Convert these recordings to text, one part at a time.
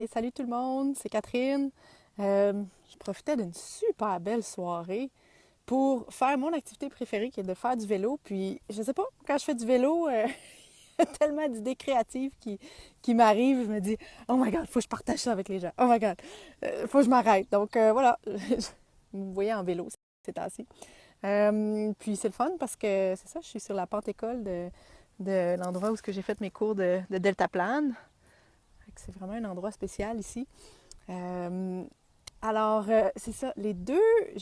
Et salut tout le monde, c'est Catherine. Je profitais d'une super belle soirée pour faire mon activité préférée qui est de faire du vélo. Puis, je sais pas, quand je fais du vélo, il y a tellement d'idées créatives qui m'arrivent. Je me dis, oh my god, faut que je partage ça avec les gens. Oh my god, faut que je m'arrête. Donc voilà, vous me voyez en vélo ces temps-ci. Puis c'est le fun parce que c'est ça, je suis sur la pente école de l'endroit où j'ai fait mes cours de deltaplane. C'est vraiment un endroit spécial ici. Euh, c'est ça, les deux,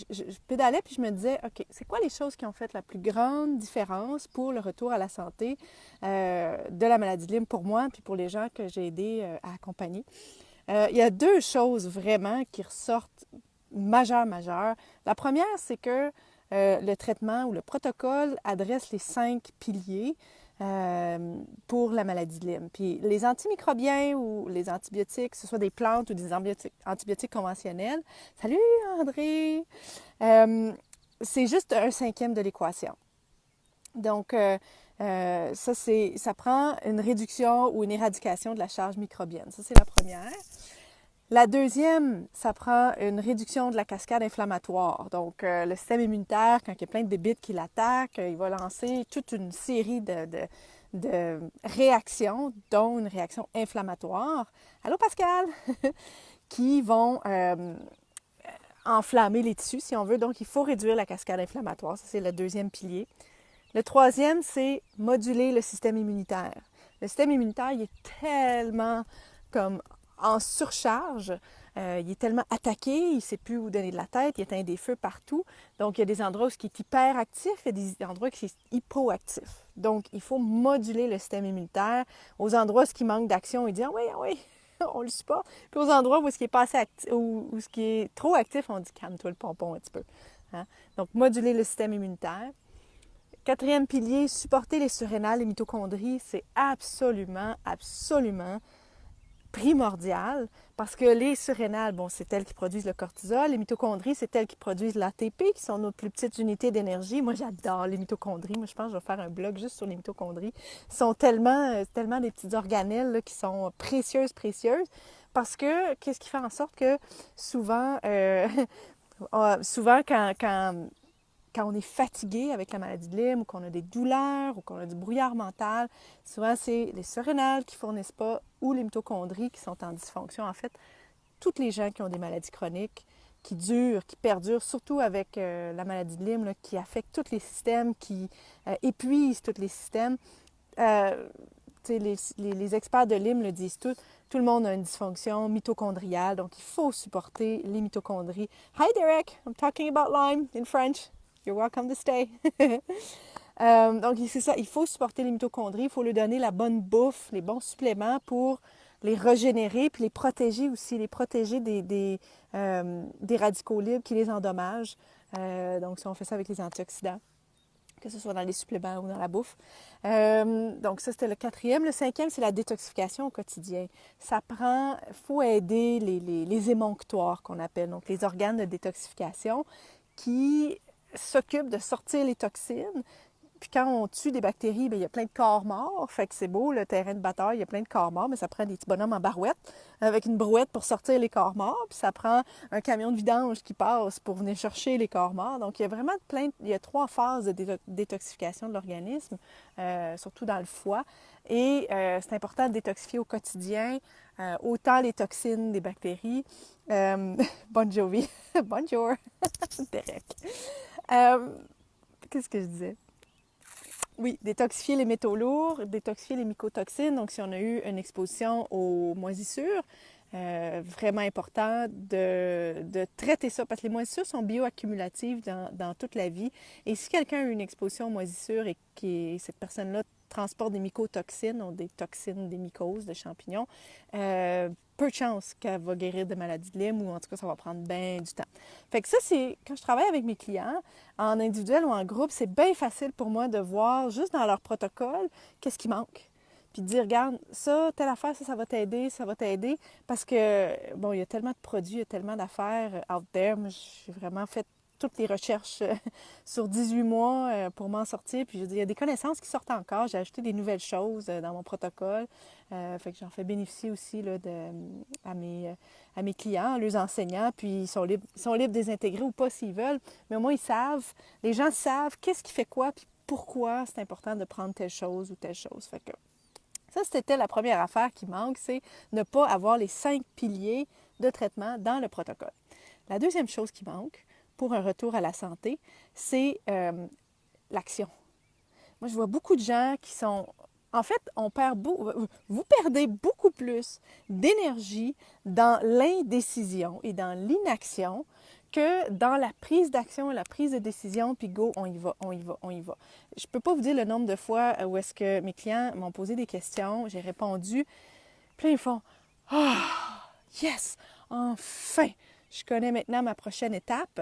je pédalais puis je me disais, OK, c'est quoi les choses qui ont fait la plus grande différence pour le retour à la santé de la maladie de Lyme pour moi puis pour les gens que j'ai aidés à accompagner? Il y a deux choses vraiment qui ressortent majeures. La première, c'est que le traitement ou le protocole adresse les 5 piliers pour la maladie de Lyme. Puis les antimicrobiens ou les antibiotiques, que ce soit des plantes ou des antibiotiques conventionnels, salut André, euh, c'est juste un cinquième de l'équation. Donc, ça prend une réduction ou une éradication de la charge microbienne. Ça, c'est la première. La deuxième, ça prend une réduction de la cascade inflammatoire. Donc, le système immunitaire, quand il y a plein de bébites qui l'attaquent, il va lancer toute une série de réactions, dont une réaction inflammatoire. Allô, Pascal? Qui vont enflammer les tissus, si on veut. Donc, il faut réduire la cascade inflammatoire. Ça, c'est le deuxième pilier. Le troisième, c'est moduler le système immunitaire. Le système immunitaire, il est tellement comme en surcharge, il est tellement attaqué, il ne sait plus où donner de la tête, il éteint des feux partout. Donc, il y a des endroits où il est hyperactif, il y a des endroits où il est hypoactif. Donc, il faut moduler le système immunitaire. Aux endroits où il manque d'action, il dit « Ah oui, ah oui, on le supporte. » Puis aux endroits où il est pas assez actif, où ce qui est trop actif, on dit « Calme-toi le pompon un petit peu. » Hein? Donc, moduler le système immunitaire. Quatrième pilier, supporter les surrénales, les mitochondries, c'est absolument primordial parce que les surrénales, bon, c'est elles qui produisent le cortisol. Les mitochondries, c'est elles qui produisent l'ATP, qui sont nos plus petites unités d'énergie. Moi, j'adore les mitochondries. Moi, je pense que je vais faire un blog juste sur les mitochondries. Ils sont tellement des petites organelles là, qui sont précieuses. Parce que, qu'est-ce qui fait en sorte que souvent, souvent quand on est fatigué avec la maladie de Lyme ou qu'on a des douleurs ou qu'on a du brouillard mental, souvent c'est les surrénales qui ne fournissent pas ou les mitochondries qui sont en dysfonction. En fait, toutes les gens qui ont des maladies chroniques, qui durent, qui perdurent, surtout avec la maladie de Lyme, là, qui affecte tous les systèmes, qui épuisent tous les systèmes, euh, les experts de Lyme le disent tout le monde a une dysfonction mitochondriale, donc il faut supporter les mitochondries. Hi Derek, I'm talking about Lyme in French. You're welcome to stay. Donc, c'est ça, il faut supporter les mitochondries, il faut leur donner la bonne bouffe, les bons suppléments pour les régénérer, puis les protéger aussi, les protéger des radicaux libres qui les endommagent. Donc, si on fait ça avec les antioxydants, que ce soit dans les suppléments ou dans la bouffe. Donc, ça, c'était le quatrième. Le cinquième, c'est la détoxification au quotidien. Ça prend, il faut aider les émonctoires qu'on appelle, donc les organes de détoxification qui s'occupent de sortir les toxines. Puis quand on tue des bactéries, bien, il y a plein de corps morts. Fait que c'est beau, le terrain de bataille, il y a plein de corps morts, mais ça prend des petits bonhommes en barouette avec une brouette pour sortir les corps morts. Puis ça prend un camion de vidange qui passe pour venir chercher les corps morts. Donc il y a vraiment il y a 3 phases de détoxification de l'organisme, surtout dans le foie. Et c'est important de détoxifier au quotidien, autant les toxines des bactéries. Bon Jovi, bonjour, Derek. Euh, Qu'est-ce que je disais? Oui, détoxifier les métaux lourds, détoxifier les mycotoxines. Donc, si on a eu une exposition aux moisissures, vraiment important de traiter ça parce que les moisissures sont bioaccumulatives dans toute la vie. Et si quelqu'un a eu une exposition aux moisissures et que cette personne-là transporte des mycotoxines, ou des toxines, des mycoses, des champignons, peu de chance qu'elle va guérir de maladie de Lyme ou en tout cas, ça va prendre bien du temps. Fait que ça, c'est quand je travaille avec mes clients, en individuel ou en groupe, c'est bien facile pour moi de voir juste dans leur protocole qu'est-ce qui manque. Puis de dire, regarde, ça, telle affaire, ça va t'aider, ça va t'aider. Parce que, bon, il y a tellement de produits, il y a tellement d'affaires out there. Moi, j'ai vraiment fait toutes les recherches sur 18 mois pour m'en sortir. Puis je veux dire, il y a des connaissances qui sortent encore. J'ai ajouté des nouvelles choses dans mon protocole. Fait que j'en fais bénéficier aussi là, à mes clients, à leurs enseignants. Puis ils sont libres de les intégrer ou pas s'ils veulent. Mais au moins, ils savent, les gens savent qu'est-ce qui fait quoi, puis pourquoi c'est important de prendre telle chose ou telle chose. Fait que ça, c'était la première affaire qui manque, c'est ne pas avoir les 5 piliers de traitement dans le protocole. La deuxième chose qui manque pour un retour à la santé, c'est l'action. Moi, je vois beaucoup de gens qui sont... En fait, vous perdez beaucoup plus d'énergie dans l'indécision et dans l'inaction que dans la prise d'action, la prise de décision, puis go, on y va, on y va, on y va. Je ne peux pas vous dire le nombre de fois où est-ce que mes clients m'ont posé des questions, j'ai répondu, puis là, ils font « Ah, yes, enfin, je connais maintenant ma prochaine étape. »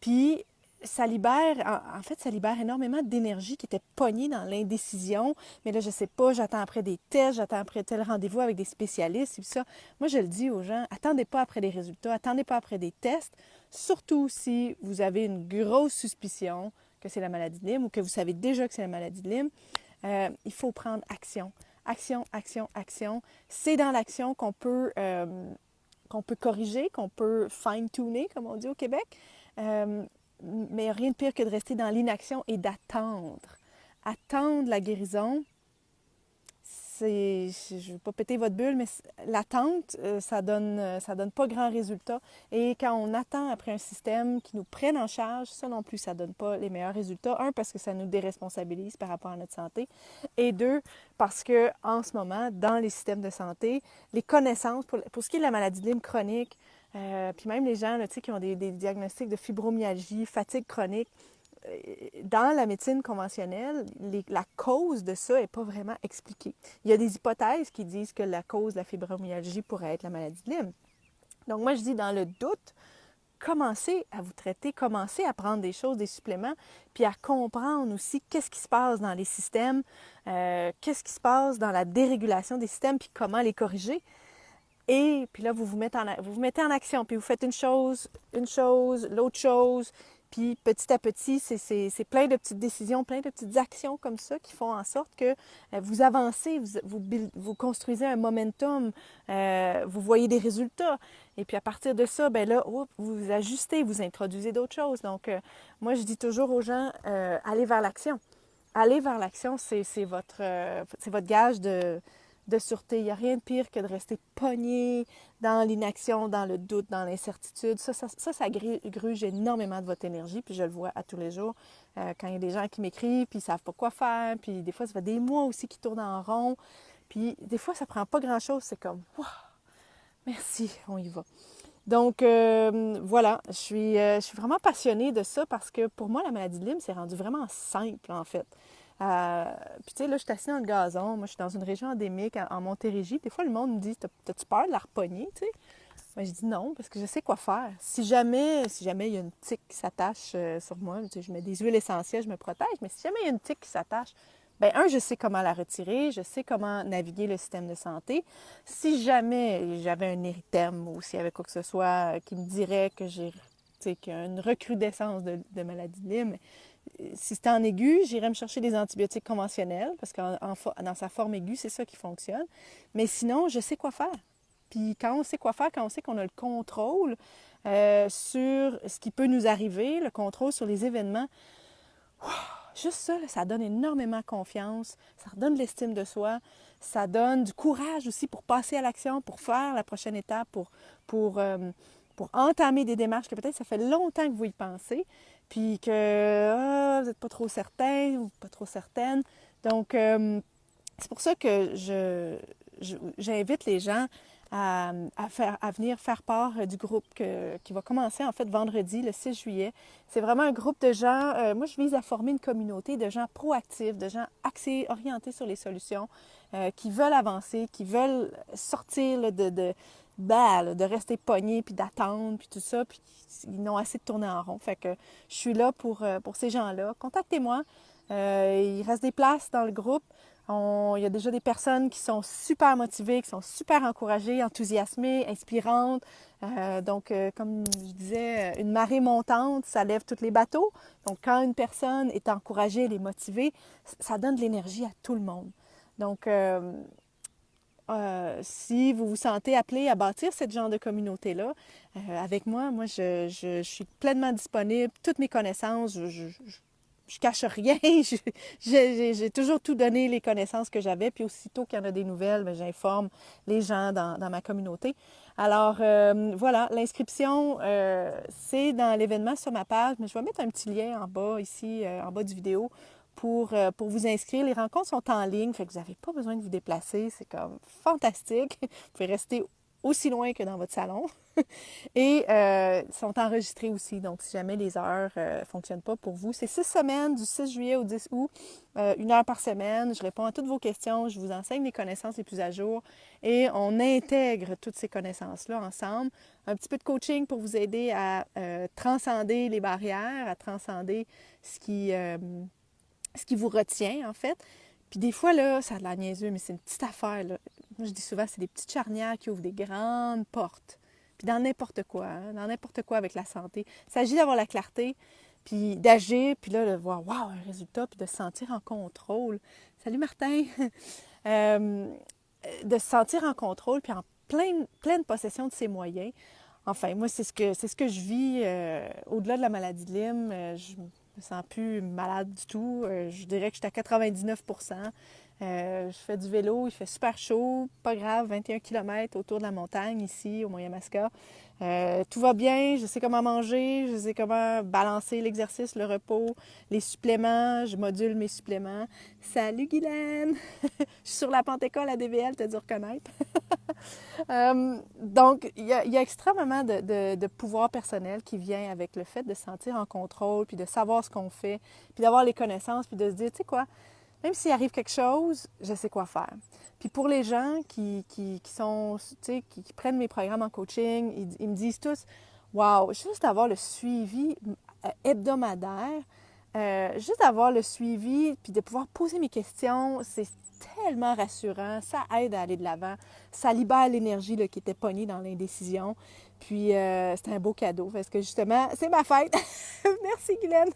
Puis ça libère, en fait, ça libère énormément d'énergie qui était pognée dans l'indécision. Mais là, je sais pas, j'attends après des tests, j'attends après tel rendez-vous avec des spécialistes et puis ça. Moi, je le dis aux gens, attendez pas après des résultats, attendez pas après des tests, surtout si vous avez une grosse suspicion que c'est la maladie de Lyme ou que vous savez déjà que c'est la maladie de Lyme. Il faut prendre action. Action, action, action. C'est dans l'action qu'on peut corriger, qu'on peut fine-tuner, comme on dit au Québec. Mais il n'y a rien de pire que de rester dans l'inaction et d'attendre. Attendre la guérison, je ne veux pas péter votre bulle, mais l'attente, ça donne pas grand résultat. Et quand on attend après un système qui nous prenne en charge, ça non plus, ça ne donne pas les meilleurs résultats. Un, parce que ça nous déresponsabilise par rapport à notre santé. Et deux, parce qu'en ce moment, dans les systèmes de santé, les connaissances, pour ce qui est de la maladie de Lyme chronique, puis même les gens là, qui ont des diagnostics de fibromyalgie, fatigue chronique, dans la médecine conventionnelle, la cause de ça n'est pas vraiment expliquée. Il y a des hypothèses qui disent que la cause de la fibromyalgie pourrait être la maladie de Lyme. Donc moi, je dis dans le doute, commencez à vous traiter, commencez à prendre des choses, des suppléments, puis à comprendre aussi qu'est-ce qui se passe dans les systèmes, qu'est-ce qui se passe dans la dérégulation des systèmes, puis comment les corriger. Et puis là, vous vous mettez en action, puis vous faites une chose, l'autre chose, puis petit à petit, c'est plein de petites décisions, plein de petites actions comme ça qui font en sorte que vous avancez, vous construisez un momentum, vous voyez des résultats. Et puis à partir de ça, bien là, vous ajustez, vous introduisez d'autres choses. Donc, moi, je dis toujours aux gens, allez vers l'action. Aller vers l'action, c'est votre gage de sûreté. Il n'y a rien de pire que de rester pogné dans l'inaction, dans le doute, dans l'incertitude. Ça gruge énormément de votre énergie, puis je le vois à tous les jours. Quand il y a des gens qui m'écrivent, puis ils ne savent pas quoi faire, puis des fois, ça fait des mois aussi qu'ils tournent en rond, puis des fois, ça ne prend pas grand-chose. C'est comme, wow, merci, on y va. Donc, voilà, je suis vraiment passionnée de ça parce que pour moi, la maladie de Lyme, c'est rendu vraiment simple, en fait. Puis tu sais, là, je suis assise dans le gazon. Moi, je suis dans une région endémique, en Montérégie. Des fois, le monde me dit, t'as-tu peur de la repogner, tu sais? Moi, je dis non, parce que je sais quoi faire. Si jamais il y a une tique qui s'attache sur moi, tu sais, je mets des huiles essentielles, je me protège. Mais si jamais il y a une tique qui s'attache, bien, je sais comment la retirer, je sais comment naviguer le système de santé. Si jamais j'avais un érythème ou s'il y avait quoi que ce soit qui me dirait que qu'il y a une recrudescence de maladie de Lyme, si c'était en aigu, j'irais me chercher des antibiotiques conventionnels parce que dans sa forme aiguë, c'est ça qui fonctionne. Mais sinon, je sais quoi faire. Puis quand on sait quoi faire, quand on sait qu'on a le contrôle sur ce qui peut nous arriver, le contrôle sur les événements, juste ça, ça donne énormément confiance, ça redonne de l'estime de soi, ça donne du courage aussi pour passer à l'action, pour faire la prochaine étape, pour entamer des démarches que peut-être ça fait longtemps que vous y pensez, puis que vous n'êtes pas trop certain ou pas trop certaine. Donc, c'est pour ça que j'invite les gens à venir faire part du groupe qui va commencer en fait vendredi, le 6 juillet. C'est vraiment un groupe de gens, moi je vise à former une communauté de gens proactifs, de gens axés, orientés sur les solutions, qui veulent avancer, qui veulent sortir là, de rester pognés, puis d'attendre, puis tout ça, puis ils n'ont assez de tourner en rond. Fait que je suis là pour ces gens-là. Contactez-moi. Il reste des places dans le groupe. Il y a déjà des personnes qui sont super motivées, qui sont super encouragées, enthousiasmées, inspirantes. Donc, comme je disais, une marée montante, ça lève tous les bateaux. Donc, quand une personne est encouragée, elle est motivée, ça donne de l'énergie à tout le monde. Donc, si vous vous sentez appelé à bâtir ce genre de communauté-là, avec moi, je suis pleinement disponible, toutes mes connaissances, je cache rien, j'ai toujours tout donné les connaissances que j'avais, puis aussitôt qu'il y en a des nouvelles, bien, j'informe les gens dans ma communauté. Alors, voilà, l'inscription, c'est dans l'événement sur ma page, mais je vais mettre un petit lien en bas, ici, en bas du vidéo, pour vous inscrire. Les rencontres sont en ligne, fait que vous n'avez pas besoin de vous déplacer. C'est comme fantastique. Vous pouvez rester aussi loin que dans votre salon. Et sont enregistrés aussi. Donc, si jamais les heures ne fonctionnent pas pour vous, c'est 6 semaines, du 6 juillet au 10 août, 1 heure par semaine. Je réponds à toutes vos questions. Je vous enseigne les connaissances les plus à jour. Et on intègre toutes ces connaissances-là ensemble. Un petit peu de coaching pour vous aider à transcender les barrières, à transcender ce qui vous retient, en fait. Puis des fois, là, ça a de l'air niaiseux, mais c'est une petite affaire, là. Moi, je dis souvent, c'est des petites charnières qui ouvrent des grandes portes. Puis dans n'importe quoi, hein, dans n'importe quoi avec la santé. Il s'agit d'avoir la clarté, puis d'agir, puis là, de voir, wow, un résultat, puis de se sentir en contrôle. Salut Martin! Euh, de se sentir en contrôle, puis en pleine possession de ses moyens. Enfin, moi, c'est ce que je vis au-delà de la maladie de Lyme. Je me sens plus malade du tout. Je dirais que je suis à 99%. Je fais du vélo, il fait super chaud, pas grave, 21 km autour de la montagne ici au Moyen-Masca. Tout va bien, je sais comment manger, je sais comment balancer l'exercice, le repos, les suppléments, je module mes suppléments. Salut Guylaine! Je suis sur la Pentecôte à DVL, tu as dû reconnaître. Donc, il y a extrêmement de pouvoir personnel qui vient avec le fait de se sentir en contrôle, puis de savoir ce qu'on fait, puis d'avoir les connaissances, puis de se dire, tu sais quoi, même s'il arrive quelque chose, je sais quoi faire. Puis pour les gens qui sont, tu sais, qui prennent mes programmes en coaching, ils me disent tous, wow, juste avoir le suivi hebdomadaire, juste avoir le suivi, puis de pouvoir poser mes questions, c'est tellement rassurant, ça aide à aller de l'avant, ça libère l'énergie là, qui était pognée dans l'indécision. Puis c'est un beau cadeau parce que justement, c'est ma fête. Merci Guylaine.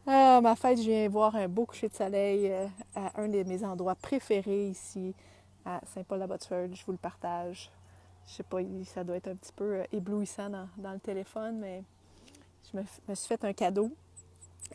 Ah, ma fête, je viens voir un beau coucher de soleil à un de mes endroits préférés ici, à Saint-Paul-la-Botsford. Je vous le partage. Je sais pas, ça doit être un petit peu éblouissant dans le téléphone, mais je me suis fait un cadeau.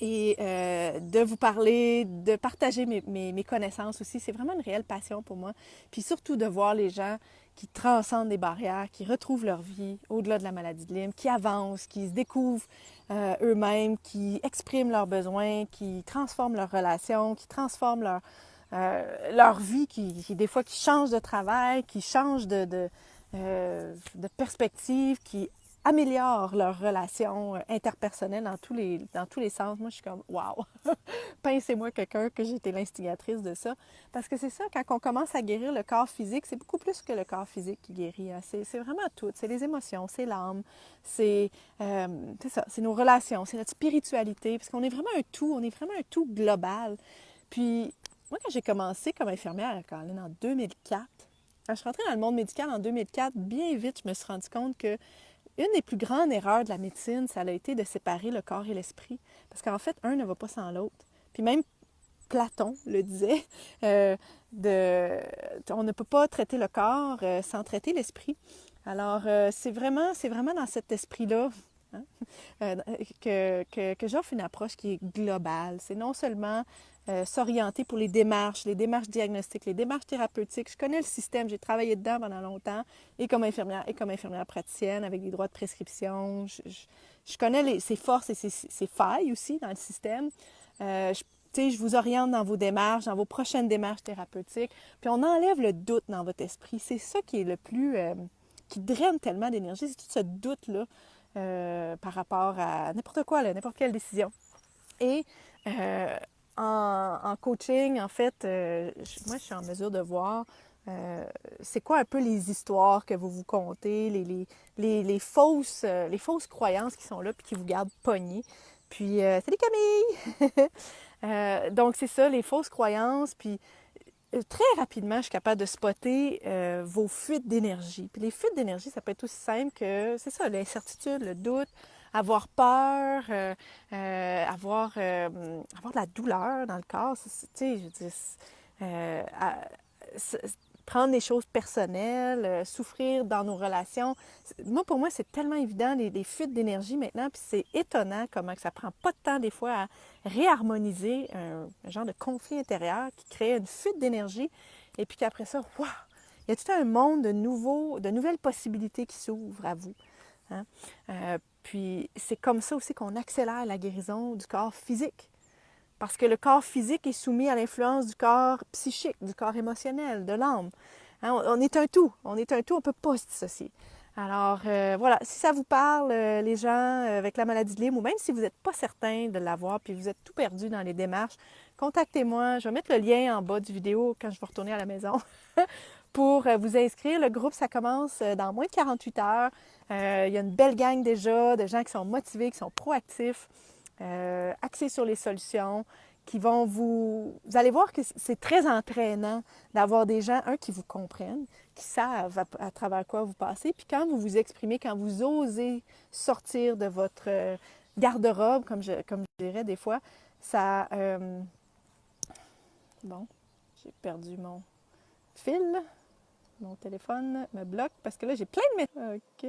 Et de vous parler, de partager mes connaissances aussi, c'est vraiment une réelle passion pour moi. Puis surtout de voir les gens qui transcendent des barrières, qui retrouvent leur vie au-delà de la maladie de Lyme, qui avancent, qui se découvrent eux-mêmes, qui expriment leurs besoins, qui transforment leurs relations, qui transforment leur vie, qui des fois qui changent de travail, qui changent de perspective, qui améliorent leurs relations interpersonnelles dans tous les sens. Moi, je suis comme, wow! Pincez-moi quelqu'un que j'ai été l'instigatrice de ça. Parce que c'est ça, quand on commence à guérir le corps physique, c'est beaucoup plus que le corps physique qui guérit. Hein. C'est vraiment tout. C'est les émotions, c'est l'âme, c'est ça, c'est nos relations, c'est notre spiritualité. Parce qu'on est vraiment un tout, on est vraiment un tout global. Puis, moi, quand j'ai commencé comme infirmière à Caroline en 2004, quand je suis rentrée dans le monde médical en 2004, bien vite, je me suis rendu compte que une des plus grandes erreurs de la médecine, ça a été de séparer le corps et l'esprit. Parce qu'en fait, un ne va pas sans l'autre. Puis même Platon le disait, on ne peut pas traiter le corps sans traiter l'esprit. Alors, c'est vraiment dans cet esprit-là hein, que j'offre une approche qui est globale. C'est non seulement s'orienter pour les démarches diagnostiques, les démarches thérapeutiques. Je connais le système, j'ai travaillé dedans pendant longtemps, et comme infirmière praticienne, avec des droits de prescription. Je connais ses forces et ses failles aussi dans le système. Je vous oriente dans vos démarches, dans vos prochaines démarches thérapeutiques, puis on enlève le doute dans votre esprit. C'est ça qui est le plus... qui draine tellement d'énergie, c'est tout ce doute-là par rapport à n'importe quoi, là, n'importe quelle décision. Et en coaching, en fait, moi, je suis en mesure de voir c'est quoi un peu les histoires que vous vous contez, les fausses croyances qui sont là puis qui vous gardent pognés. Puis, salut Camille! Donc, c'est ça, les fausses croyances. Puis, très rapidement, je suis capable de spotter vos fuites d'énergie. Puis, les fuites d'énergie, ça peut être aussi simple que, c'est ça, l'incertitude, le doute, avoir peur, avoir de la douleur dans le corps. Tu sais, je dis, euh, à- prendre les choses personnelles, souffrir dans nos relations. Moi, pour moi, c'est tellement évident, les fuites d'énergie maintenant, puis c'est étonnant comment que ça prend pas de temps des fois à réharmoniser un genre de conflit intérieur qui crée une fuite d'énergie, et puis qu'après ça, waouh, il y a tout un monde de nouvelles possibilités qui s'ouvrent à vous. Hein? Puis c'est comme ça aussi qu'on accélère la guérison du corps physique. Parce que le corps physique est soumis à l'influence du corps psychique, du corps émotionnel, de l'âme. Hein, on est un tout, on est un tout, on ne peut pas se dissocier. Alors voilà, si ça vous parle, les gens avec la maladie de Lyme, ou même si vous n'êtes pas certain de l'avoir, puis vous êtes tout perdu dans les démarches, contactez-moi. Je vais mettre le lien en bas du vidéo quand je vais retourner à la maison pour vous inscrire. Le groupe, ça commence dans moins de 48 heures. Il y a une belle gang déjà de gens qui sont motivés, qui sont proactifs, axés sur les solutions, qui vont Vous allez voir que c'est très entraînant d'avoir des gens, qui vous comprennent, qui savent à travers quoi vous passez. Puis quand vous vous exprimez, quand vous osez sortir de votre garde-robe, comme je dirais des fois, ça... bon, j'ai perdu mon fil. Mon téléphone me bloque parce que là, j'ai plein de messages. OK.